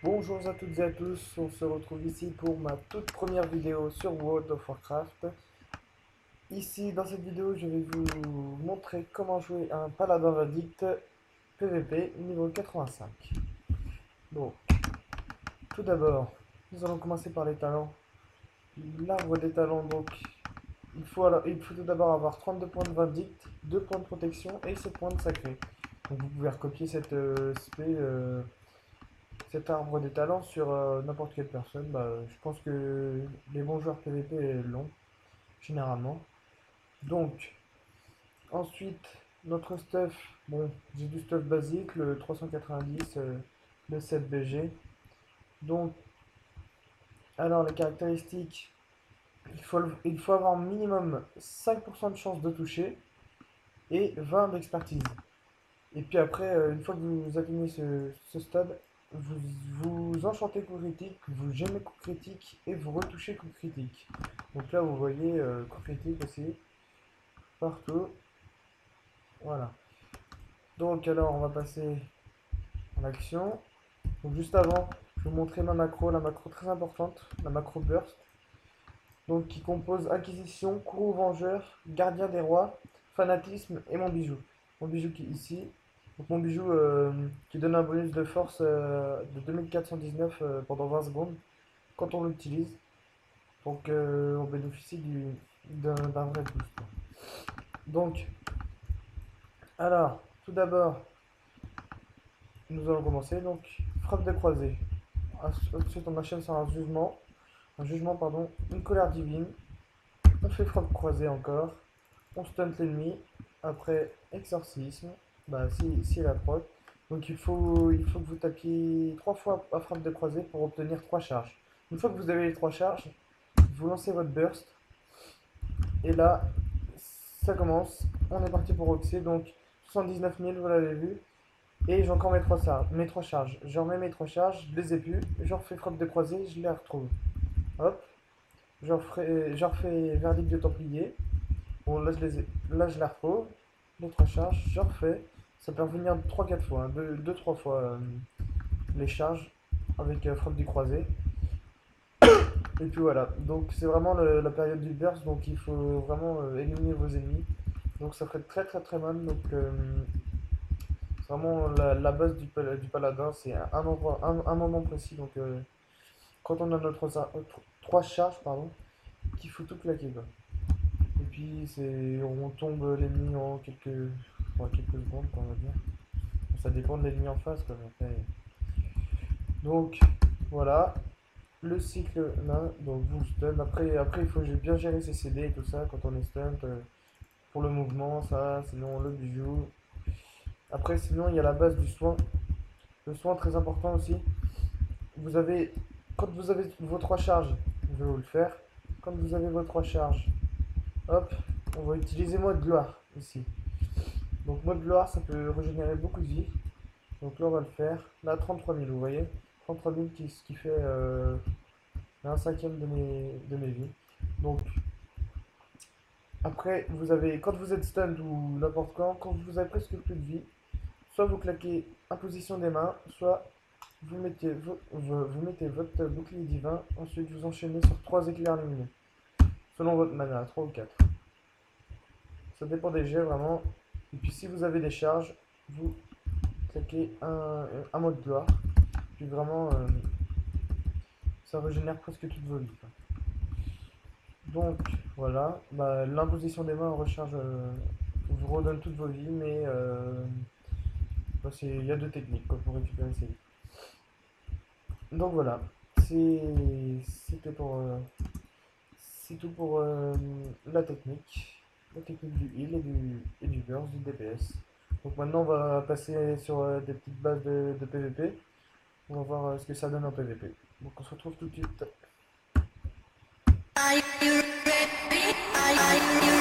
Bonjour à toutes et à tous, on se retrouve ici pour ma toute première vidéo sur World of Warcraft. Ici, dans cette vidéo, je vais vous montrer comment jouer un paladin verdict PVP niveau 85. Donc, tout d'abord, nous allons commencer par les talents. L'arbre des talents, donc, il faut tout d'abord avoir 32 points de verdict, 2 points de protection et 7 points de sacré. Donc vous pouvez recopier cet arbre des talents sur n'importe quelle personne. Je pense que les bons joueurs PVP l'ont, généralement. Donc, ensuite, notre stuff. Bon, j'ai du stuff basique, le 390, le 7 BG. Donc, alors les caractéristiques, il faut avoir minimum 5% de chance de toucher et 20 d'expertise. Et puis après, une fois que vous atteignez ce stade, vous enchantez coup critique, vous gemez coup critique et vous retouchez coup critique. Donc là, vous voyez coup critique aussi, partout. Voilà. Donc alors, on va passer à l'action. Donc juste avant, je vais vous montrer ma macro, la macro très importante, la macro burst. Donc qui compose acquisition, courroux vengeur, gardien des rois, fanatisme et mon bijou. Mon bijou qui est ici. Donc mon bijou qui donne un bonus de force de 2419 pendant 20 secondes quand on l'utilise. Donc on bénéficie d'un vrai boost. Donc, alors, tout d'abord, nous allons commencer. Donc, frappe de croisée. Ensuite, on enchaîne sur un jugement, pardon, une colère divine. On fait frappe croisée encore. On stunt l'ennemi. Après, exorcisme. Si la proc. Donc il faut que vous tapiez 3 fois à frappe de croisée pour obtenir 3 charges. Une fois que vous avez les 3 charges, vous lancez votre burst. Et là, ça commence. On est parti pour Oxy. Donc 79 000, vous l'avez vu. Et j'ai encore mes 3 charges. Je remets mes 3 charges, je les ai plus. Je refais frappe de croisée, je les retrouve. Hop. Je refais verdict de templier. Bon, là, je la retrouve. Les 3 charges, je refais. Ça peut revenir 3-4 fois, 2-3 fois les charges avec frappe du croisé. Et puis voilà, donc c'est vraiment la période du burst, donc il faut vraiment éliminer vos ennemis. Donc ça ferait très très très mal, donc c'est vraiment la base du paladin, c'est un moment précis. Donc quand on a notre 3 charges, pardon, qu'il faut tout claquer quoi. Et puis on tombe l'ennemi en quelques secondes, quoi, on va dire. Bon, ça dépend de l'ennemi en face, quoi. Mais après... Donc voilà, le cycle là, donc vous stun. Après il faut bien gérer ses CD et tout ça quand on est stun. Pour le mouvement, ça, sinon le bijou. Après, sinon, il y a la base du soin. Le soin très important aussi. Vous avez, quand vous avez vos 3 charges, je vais vous le faire. Quand vous avez vos 3 charges, hop, on va utiliser mode gloire ici. Donc mode gloire, ça peut régénérer beaucoup de vie. Donc là, on va le faire. Là, 33 000, vous voyez. 33 000 ce qui fait un cinquième de mes vies. Donc après, quand vous êtes stun ou n'importe quand vous avez presque plus de vie, soit vous claquez imposition des mains, soit vous mettez votre bouclier divin, ensuite vous enchaînez sur 3 éclairs lumineux, selon votre mana, 3 ou 4. Ça dépend des jets vraiment. Et puis si vous avez des charges, vous claquez un mode gloire. Puis vraiment, ça régénère presque toutes vos vies, quoi. Donc voilà, l'imposition des mains en recharge vous redonne toutes vos vies, mais il y a 2 techniques quoi, pour récupérer ces vies. Donc voilà, c'était c'est tout pour la technique du heal et du burst, du DPS. Donc maintenant on va passer sur des petites bases de PVP. On va voir ce que ça donne en PVP. Donc on se retrouve tout de suite. Are you ready? Are you